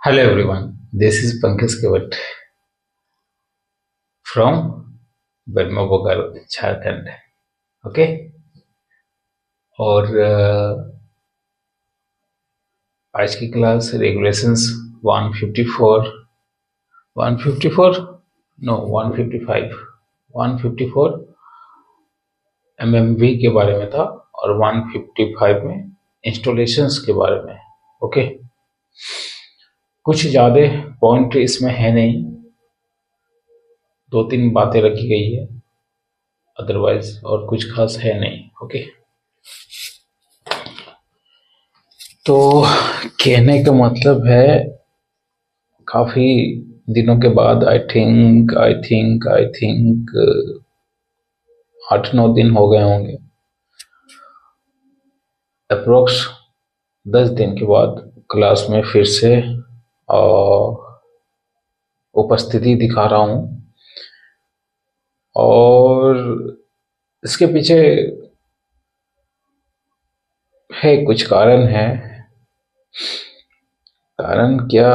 Hello everyone, this is Pankaj Kewat from Burma Bogaro, Jharkhand. Okay और आज की class regulations 154 154 no 155 154 MMV के बारे में था और 155 में इंस्टॉलेशंस के बारे में। ओके कुछ ज़्यादा पॉइंट इसमें है नहीं, 2-3 बातें रखी गई है, अदरवाइज और कुछ खास है नहीं। ओके तो कहने का मतलब है काफी दिनों के बाद आई थिंक 8-9 दिन हो गए होंगे, अप्रोक्स 10 दिन के बाद क्लास में फिर से उपस्थिति दिखा रहा हूँ। और इसके पीछे है कुछ कारण है। कारण क्या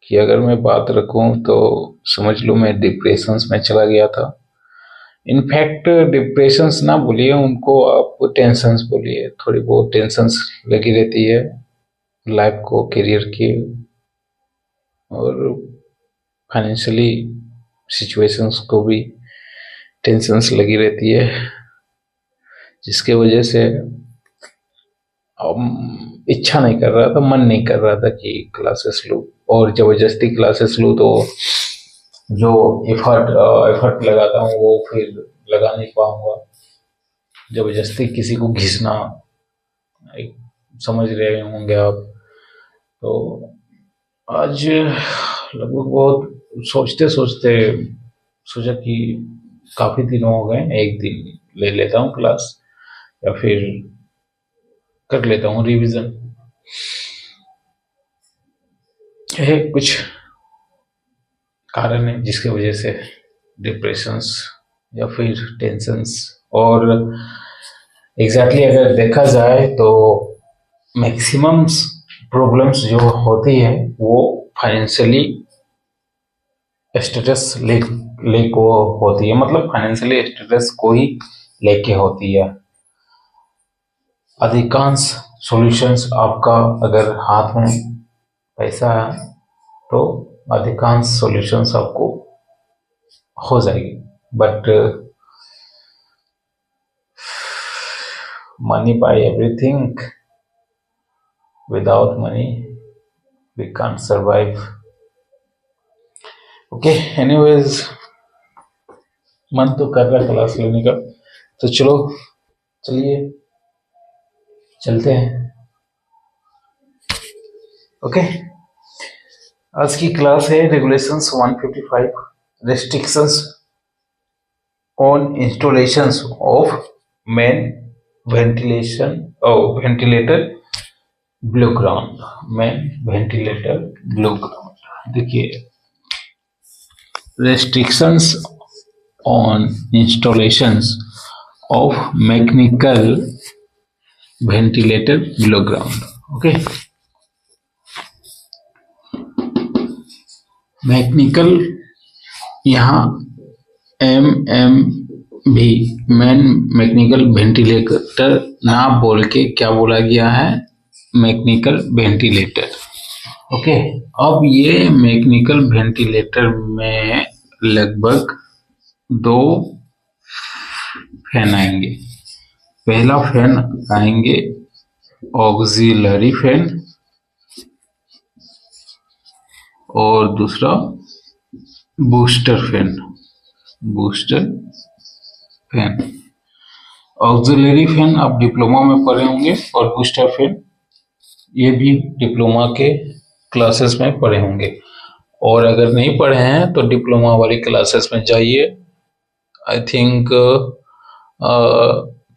कि अगर मैं बात रखूं तो समझ लो मैं डिप्रेशंस में चला गया था। इनफैक्ट डिप्रेशंस ना बोलिए, उनको आप टेंशंस बोलिए। थोड़ी बहुत टेंशंस लगी रहती है लाइफ को, करियर की और फाइनेंशियली सिचुएशंस को भी टेंशंस लगी रहती है, जिसके वजह से इच्छा नहीं कर रहा था, मन नहीं कर रहा था कि क्लासेस लूँ। और जबरदस्ती क्लासेस लूँ तो जो एफर्ट लगाता हूँ वो फिर लगा नहीं पाऊंगा। जबरदस्ती किसी को घिसना, समझ रहे होंगे आप। तो आज लगभग बहुत सोचते सोचते सोचा कि काफ़ी दिन हो गए, एक दिन ले लेता हूँ क्लास या फिर कर लेता हूँ रिवीजन। है कुछ कारण है जिसके वजह से डिप्रेशंस या फिर टेंशंस। और एग्जैक्टली अगर देखा जाए तो मैक्सिमम प्रॉब्लम्स जो होती है वो फाइनेंशियली स्टेटस लेके होती है, मतलब फाइनेंशियली स्टेटस को ही लेके होती है। अधिकांश सॉल्यूशंस आपका अगर हाथ में पैसा है तो अधिकांश सॉल्यूशंस आपको हो जाएगी। But money by everything, without money we can't survive. Okay anyways, मन तो कर रहा है क्लास लेने का, तो चलिए चलते हैं। ओके आज की क्लास है regulations 155, restrictions on installations of main ventilator blow ground. Main ventilator blow ground, देखिए restrictions on installations of mechanical ventilator below ground. Okay, mechanical यहाँ MMV मैन मैकेनिकल वेंटिलेटर ना बोल के क्या बोला गया है, मैकेनिकल वेंटिलेटर। ओके अब ये मैकेनिकल वेंटिलेटर में लगभग 2 फैन आएंगे। पहला फैन आएंगे ऑक्सिलरी फैन और दूसरा बूस्टर फैन। ऑक्सिलरी फैन आप डिप्लोमा में पढ़े होंगे और बूस्टर फैन ये भी डिप्लोमा के क्लासेस में पढ़े होंगे। और अगर नहीं पढ़े हैं तो डिप्लोमा वाली क्लासेस में जाइए। आई थिंक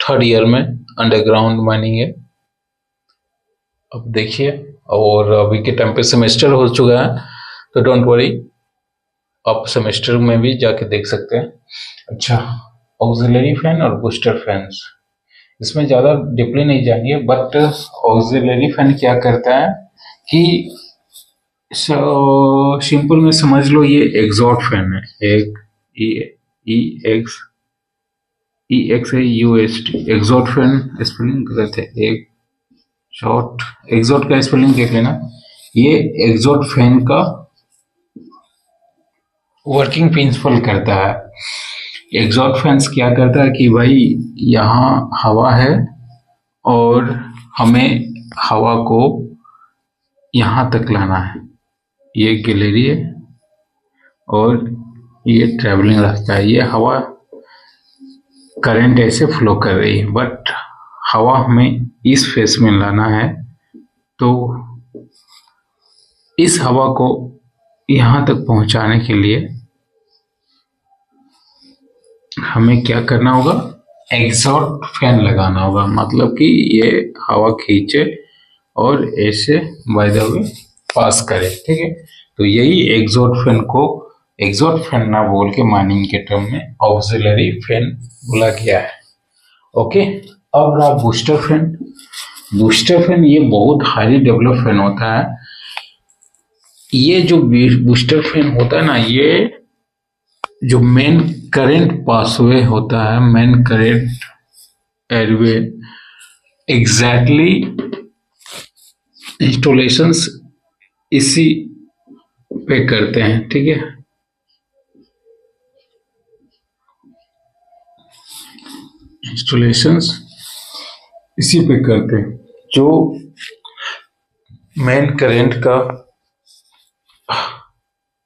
3rd ईयर में अंडरग्राउंड माइनिंग है। अब देखिए, और अभी के टाइम पे सेमेस्टर हो चुका है, तो डोंट वरी, आप सेमेस्टर में भी जाके देख सकते हैं। अच्छा, ऑक्सिलरी फैन और बूस्टर फैंस, इसमें ज़्यादा डीपली नहीं जाएंगे, बट ऑक्सिलरी फैन क्या करता है कि सिंपल में समझ लो, ये एग्जॉस्ट फैन है। एक EX है, UST एग्जॉस्ट फैन, स्पेलिंग गलत है, एक शॉर्ट एग्जॉस्ट का स्पेलिंग देख लेना। ये एग्जॉस्ट फैन का वर्किंग प्रिंसिपल करता है। एग्जॉस्ट फैंस क्या करता है कि भाई यहाँ हवा है और हमें हवा को यहाँ तक लाना है। ये गैलरी है और ये ट्रैवलिंग रास्ता है। ये हवा करंट ऐसे फ्लो कर रही है, बट हवा हमें इस फेस में लाना है, तो इस हवा को यहाँ तक पहुँचाने के लिए हमें क्या करना होगा, एग्जॉस्ट फैन लगाना होगा। मतलब कि ये हवा खींचे और ऐसे बाय द वे पास करे, ठीक है। तो यही एग्जॉस्ट फैन को एग्जॉस्ट फैन ना बोल के माइनिंग के टर्म में ऑक्सिलरी फैन बोला गया है। ओके, अब रहा बूस्टर फैन। बूस्टर फैन ये बहुत हाईली डेवलप फैन होता है। ये जो बूस्टर फैन होता है ना, ये जो मेन करंट पासवे होता है, main current airway, exactly installations इसी पे करते हैं, ठीक है। इंस्टॉलेशंस इसी पे करते हैं। जो मेन करंट का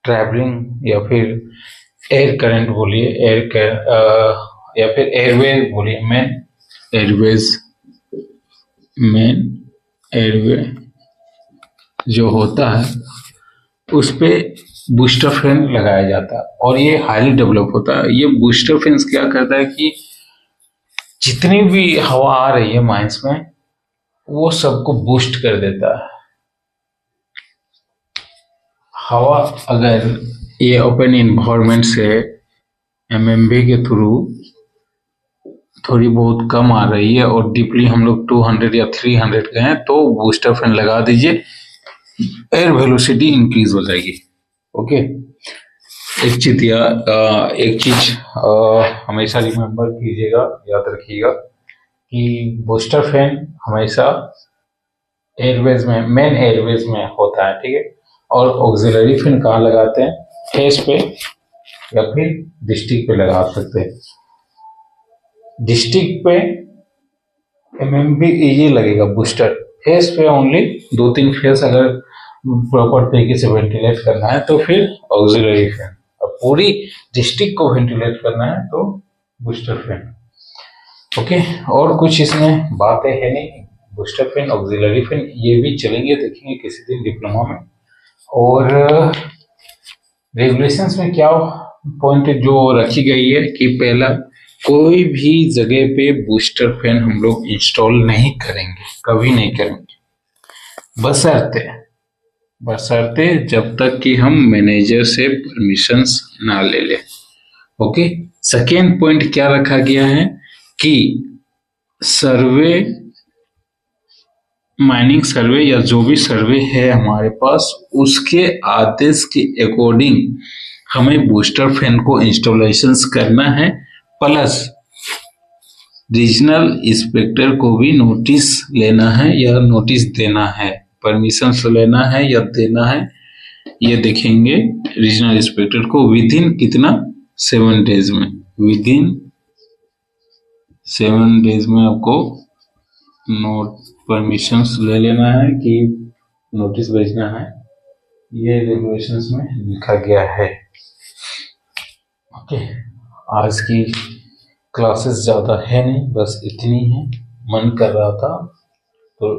ट्रैवलिंग या फिर एयर करंट बोलिए, या फिर एयरवे बोलिए, मेन एयरवे जो होता है उस पे बूस्टर फैन लगाया जाता है और ये हाईली डेवलप होता है। ये बूस्टर फैन क्या करता है कि जितनी भी हवा आ रही है माइंस में, वो सबको बूस्ट कर देता है। हवा अगर ये ओपन इन्वायरमेंट से एमएमबी के थ्रू थोड़ी बहुत कम आ रही है और डीपली हम लोग 200 या 300 गए, तो बूस्टर फैन लगा दीजिए, एयर वेलोसिटी इंक्रीज हो जाएगी। ओके, एक चीज हमेशा रिमेम्बर कीजिएगा, याद रखिएगा कि बूस्टर फैन हमेशा एयरवेज में, मेन एयरवेज में होता है, ठीक है। और ऑक्सिलरी फैन कहाँ लगाते हैं, फेस पे या फिर डिस्ट्रिक्ट पे लगा सकते हैं। डिस्ट्रिक्ट पे एमएमबी ये लगेगा बूस्टर, फेस पे ओनली 2-3 फेस अगर प्रॉपर तरीके से वेंटिलेट करना है तो फिर ऑक्सिलरी फैन, और पूरी डिस्ट्रिक्ट को वेंटिलेट करना है तो बूस्टर फैन। ओके, और कुछ इसमें बातें है नहीं। बूस्टर फैन, ऑक्सिलरी फैन ये भी चलेंगे, देखेंगे किसी दिन डिप्लोमा में। और रेगुलेशंस में क्या पॉइंट जो रखी गई है कि पहला, कोई भी जगह पे बूस्टर फैन हम लोग इंस्टॉल नहीं करेंगे, कभी नहीं करेंगे, बशर्ते जब तक कि हम मैनेजर से परमिशंस ना ले लें। ओके, सेकेंड पॉइंट क्या रखा गया है कि सर्वे, माइनिंग सर्वे या जो भी सर्वे है हमारे पास, उसके आदेश के अकॉर्डिंग हमें बूस्टर फैन को इंस्टॉलेशंस करना है, प्लस रीजनल इंस्पेक्टर को भी नोटिस लेना है या नोटिस देना है, परमिशन लेना है या देना है, ये देखेंगे रीजनल इंस्पेक्टर को विदिन कितना, 7 डेज में, विदिन 7 डेज में आपको परमिशन ले लेना है कि नोटिस भेजना है। ये रेगुलेशंस में लिखा गया है। ओके, आज की क्लासेस ज़्यादा है नहीं, बस इतनी है। मन कर रहा था तो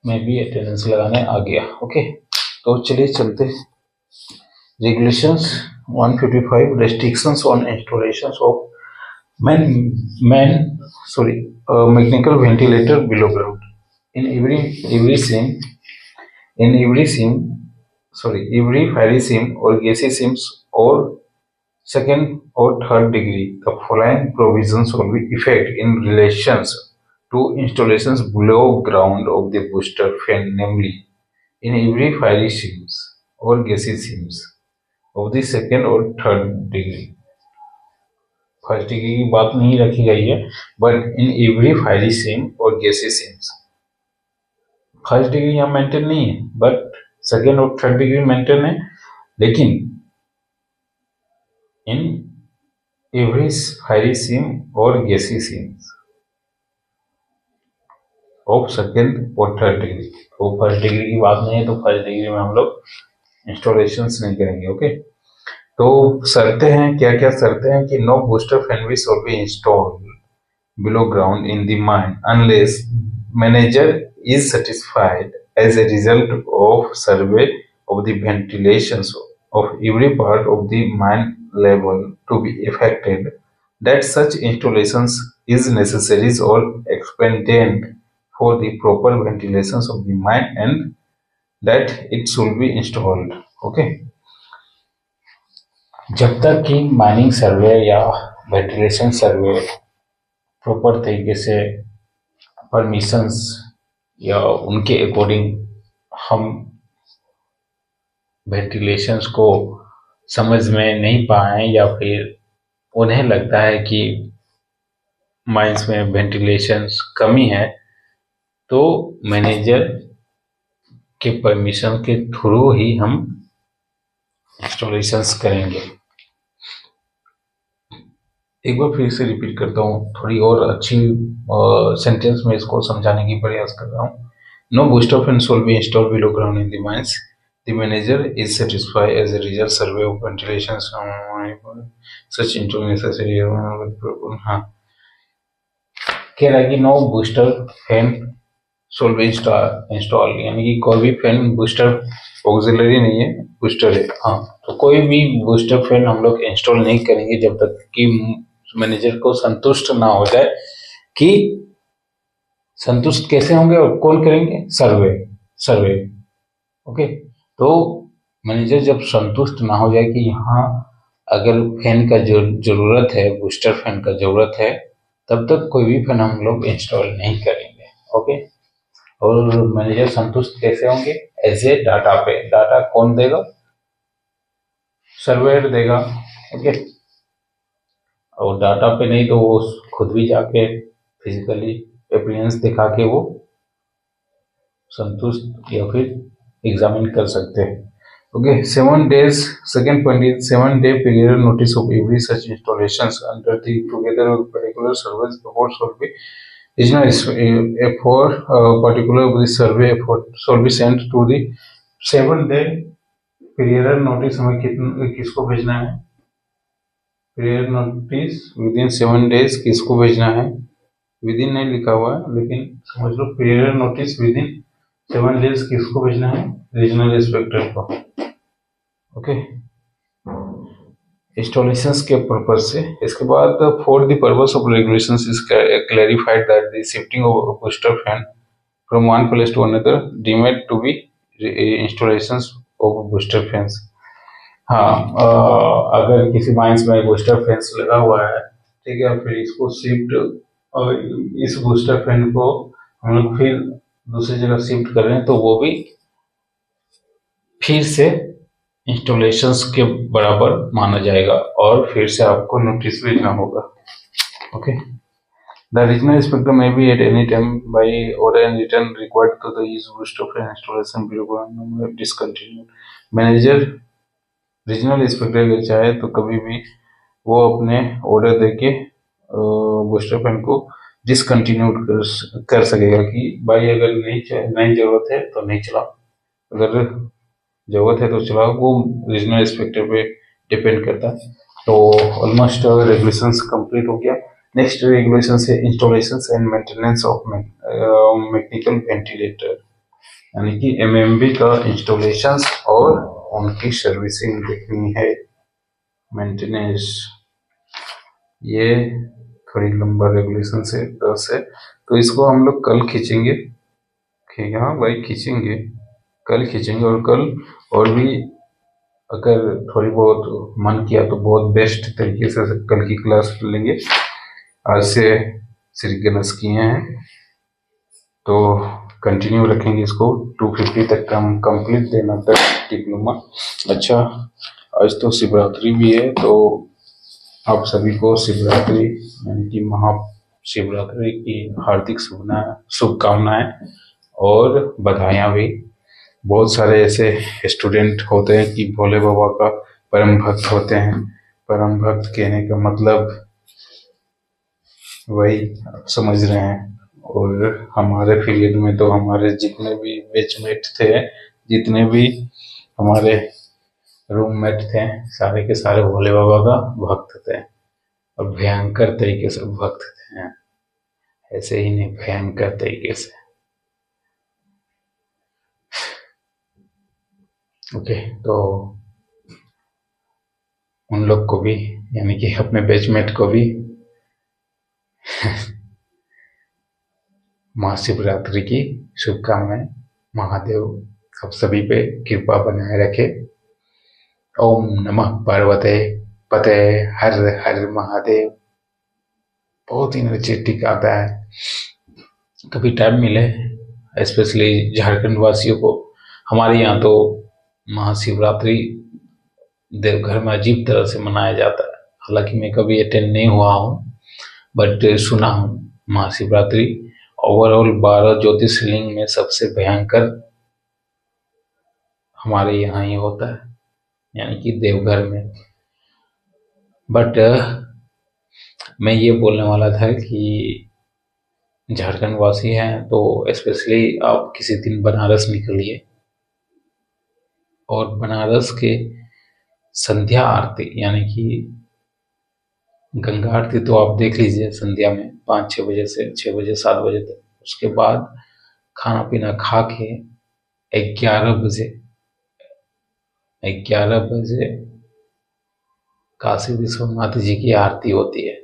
मैं भी अटेंडेंस लगाने आ गया। ओके, तो चलिए चलते Regulations 155 restrictions on installations of man man mechanical ventilator below ground. In every sim in every sim every fiery sim or gassy sims or second or third degree, the following provisions will be effect in relations to installations below ground of the booster fan, namely in every fiery sims or gassy sims of the second or third degree. First degree की बात नहीं रखी गई है, but in every fiery SIM और गैसी CIMS first degree यहाँ maintain नहीं है, बट सेकेंड और थर्ड डिग्री मेंटेन है, लेकिन इन एवरी फायरी सिम और गैसी सिम्स ऑफ सेकेंड और थर्ड डिग्री। तो फर्स्ट डिग्री की बात नहीं है, तो फर्स्ट डिग्री में हम लोग इंस्टॉलेशंस नहीं करेंगे। ओके, तो शर्तें हैं, क्या क्या शर्तें हैं कि no booster fan will shall be installed below ground in the mine unless manager is satisfied as a result of survey of the ventilations of every part of the mine level to be affected that such installations is necessary or expedient for the proper ventilations of the mine and that it should be installed. Okay, जब तक कि mining सर्वे या ventilation सर्वे proper तरीके से permissions या उनके according हम ventilations को समझ में नहीं पाए या फिर उन्हें लगता है कि माइंस में वेंटिलेशंस कमी है, तो मैनेजर के परमिशन के थ्रू ही हम इंस्टॉलेशंस करेंगे। एक बार फिर से रिपीट करता हूँ, थोड़ी और अच्छी सेंटेंस में इसको समझाने की प्रयास कर रहा हूँ। No booster fan shall be installed below ground in the mines, the manager is satisfied as a result survey of ventilation such into necessary. हाँ, कह रहा है कि no booster fan shall be install, यानी कि कोई भी फैन बूस्टर ऑक्सिलरी नहीं है, बूस्टर है। हाँ, तो कोई भी बूस्टर फैन हम लोग इंस्टॉल नहीं करेंगे जब तक कि मैनेजर को संतुष्ट ना हो जाए। कि संतुष्ट कैसे होंगे और कौन करेंगे? सर्वे। ओके, तो मैनेजर जब संतुष्ट ना हो जाए कि यहाँ अगर फैन का जो जरूरत है, बूस्टर फैन का जरूरत है, तब तक कोई भी फैन हम लोग इंस्टॉल नहीं करेंगे। ओके, और मैनेजर संतुष्ट कैसे होंगे? एज ए डाटा पे। डाटा कौन देगा? सर्वेयर देगा। ओके, और डाटा पे नहीं तो वो खुद भी जाके फिजिकली अपीयरेंस दिखा के वो संतुष्ट या फिर एग्जामिन कर सकते हैं। Okay, 7 days, second point is 7-day period notice of every such installations under the together with particular service report shall be for particular the survey effort shall be sent to the 7-day period notice। हमें किसको भेजना है? Period notice within 7 days किसको भेजना है? Within नहीं लिखा हुआ है, लेकिन समझ लो पीरियड नोटिस विदिन 7 days किसको भेजना है? रीजनल इंस्पेक्टर को। ओके, इंस्टॉलेशंस के पर्पज से। इसके बाद for the purpose of regulations is clarified that the shifting of booster fan from one place to another deemed to be installations of booster fans. हाँ, अगर किसी माइंस में booster fans लगा हुआ है, ठीक है, फिर इसको शिफ्ट, इस बूस्टर फैन को हम लोग फिर दूसरी जगह शिफ्ट कर रहे हैं, तो वो भी फिर से इंस्टॉलेशंस के बराबर माना जाएगा और फिर से आपको नोटिस भेजना होगा। Okay, the regional inspector may be at any time by order and written required to the use booster fan installation below discontinued। Manager regional inspector के चाहे तो कभी भी वो अपने ऑर्डर देके बूस्टर फैन को डिसकंटिन्यूड कर सकेगा कि भाई अगर नहीं जरूरत है तो नहीं चलाओ, अगर जरूरत है तो चलाओ। वो रीजनल इंस्पेक्टर पे डिपेंड करता है। तो ऑलमोस्ट रेगुलेशंस कंप्लीट हो गया। नेक्स्ट रेगुलेशन है installations and maintenance of mechanical ventilator, यानी कि एमएमवी का इंस्टॉलेशंस और उनकी सर्विसिंग देखनी है, मेंटेनेंस। ये थोड़ी लंबा रेगुलेशन से बस है, तो इसको हम लोग कल खींचेंगे। ठीक है, हाँ भाई खींचेंगे, कल खींचेंगे। और कल और भी अगर थोड़ी बहुत मन किया तो बहुत बेस्ट तरीके से कल की क्लास लेंगे। आज से श्री गणेश किए हैं तो कंटिन्यू रखेंगे इसको 250 तक का हम कंप्लीट देना तक डिप्लोमा। अच्छा, आज तो शिवरात्रि भी है, तो आप सभी को शिवरात्रि यानी कि महाशिवरात्रि की हार्दिक शुभकामनाएं और बधाइयाँ भी। बहुत सारे ऐसे स्टूडेंट होते हैं कि भोले बाबा का परम भक्त होते हैं। परम भक्त कहने का मतलब वही आप समझ रहे हैं। और हमारे पीरियड में तो हमारे जितने भी बैचमेट थे, जितने भी हमारे रूममेट थे, सारे के सारे भोले बाबा का भक्त थे और भयंकर तरीके से भक्त थे। ऐसे ही नहीं, भयंकर तरीके से। ओके, तो उन लोग को भी यानी कि अपने बैचमेट को भी महाशिवरात्रि की शुभकामनाएं। महादेव आप सभी पे कृपा बनाए रखे। ओम नमः पार्वते पते हर हर महादेव। बहुत एनर्जेटिक आता है। कभी टाइम मिले, स्पेशली झारखंड वासियों को। हमारे यहाँ तो महाशिवरात्रि देवघर में अजीब तरह से मनाया जाता है। हालांकि मैं कभी अटेंड नहीं हुआ हूँ, बट सुना हूँ महाशिवरात्रि ओवरऑल 12 ज्योतिर्लिंग में सबसे भयंकर हमारे यहाँ ही होता है, यानी कि देवघर में। बट मैं ये बोलने वाला था कि झारखंड वासी हैं तो स्पेशली आप किसी दिन बनारस निकलिए और बनारस के संध्या आरती यानी कि गंगा आरती तो आप देख लीजिए संध्या में 5-6 बजे से 6 बजे 7 बजे तक। उसके बाद खाना पीना खा के 11 बजे काशी विश्वनाथ जी की आरती होती है।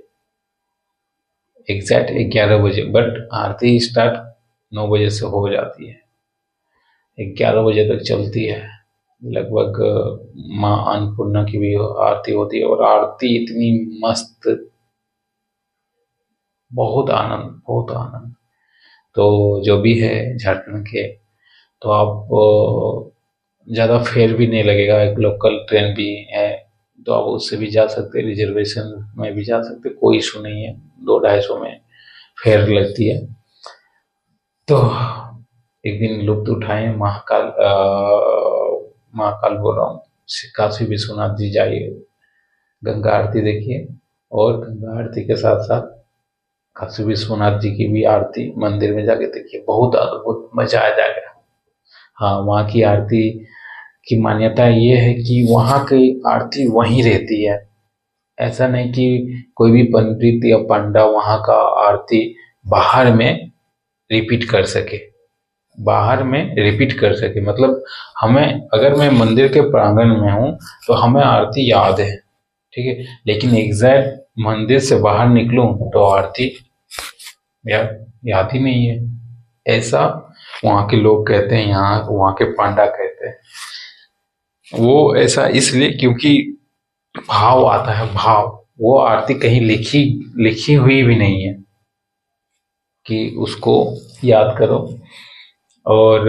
एग्जैक्ट 11 बजे, बट आरती स्टार्ट 9 बजे से हो जाती है, 11 बजे तक चलती है। लगभग माँ अन्नपूर्णा की भी आरती होती है और आरती इतनी मस्त, बहुत आनंद, बहुत आनंद। तो जो भी है झारखंड के, तो आप ज़्यादा फेयर भी नहीं लगेगा, एक लोकल ट्रेन भी है तो आप उससे भी जा सकते, रिजर्वेशन में भी जा सकते, कोई इशू नहीं है। 200-250 में फेयर लगती है। तो एक दिन लुत्फ उठाएं। महाकाल बोल रहा हूँ, काशी विश्वनाथ जी जाइए, गंगा आरती देखिए और गंगा आरती के साथ साथ काशी विश्वनाथ जी की भी आरती मंदिर में जाके देखिए, बहुत अद्भुत, मजा आ जाएगा। हाँ, वहाँ की आरती की मान्यता ये है कि वहाँ की आरती वहीं रहती है। ऐसा नहीं कि कोई भी पंडित या पंडा वहाँ का आरती बाहर में रिपीट कर सके। मतलब हमें, अगर मैं मंदिर के प्रांगण में हूँ तो हमें आरती याद है, ठीक है, लेकिन एग्जैक्ट मंदिर से बाहर निकलूं तो आरती याद ही नहीं है। ऐसा वहाँ के लोग कहते हैं, वहाँ के पांडा कहते हैं। वो ऐसा इसलिए क्योंकि भाव आता है, भाव। वो आरती कहीं लिखी हुई भी नहीं है कि उसको याद करो और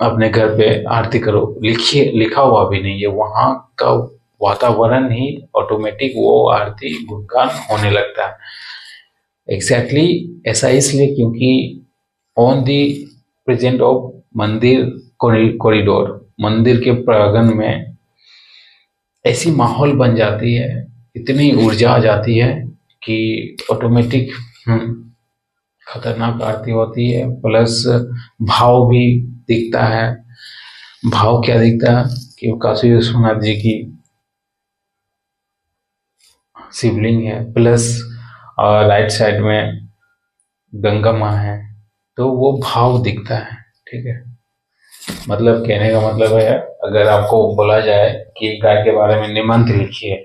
अपने घर पे आरती करो, लिखा हुआ भी नहीं है। वहाँ का वातावरण ही ऑटोमेटिक वो आरती गुणगान होने लगता है। एग्जैक्टली ऐसा इसलिए क्योंकि ऑन दी प्रेजेंट ऑफ मंदिर कॉरिडोर, मंदिर के प्रांगण में ऐसी माहौल बन जाती है, इतनी ऊर्जा आ जाती है कि ऑटोमेटिक खतरनाक आरती होती है। प्लस भाव भी दिखता है। भाव क्या दिखता है कि काशी विश्वनाथ जी की शिवलिंग है, प्लस राइट साइड में गंगा माँ है, तो वो भाव दिखता है, ठीक है। मतलब कहने का मतलब है, अगर आपको बोला जाए कि गाय के बारे में निबंध लिखिए,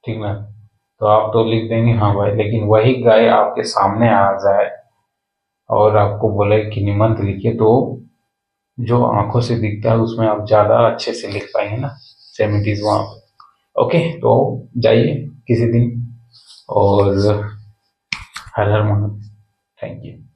ठीक ना, तो आप तो लिख देंगे हाँ भाई, लेकिन वही गाय आपके सामने आ जाए और आपको बोले कि निबंध लिखिए, तो जो आंखों से दिखता है उसमें आप ज्यादा अच्छे से लिख पाएंगे ना। सेम इट इज वहाँ पे। ओके, तो जाइए किसी दिन, और हर हर महादेव। Thank you.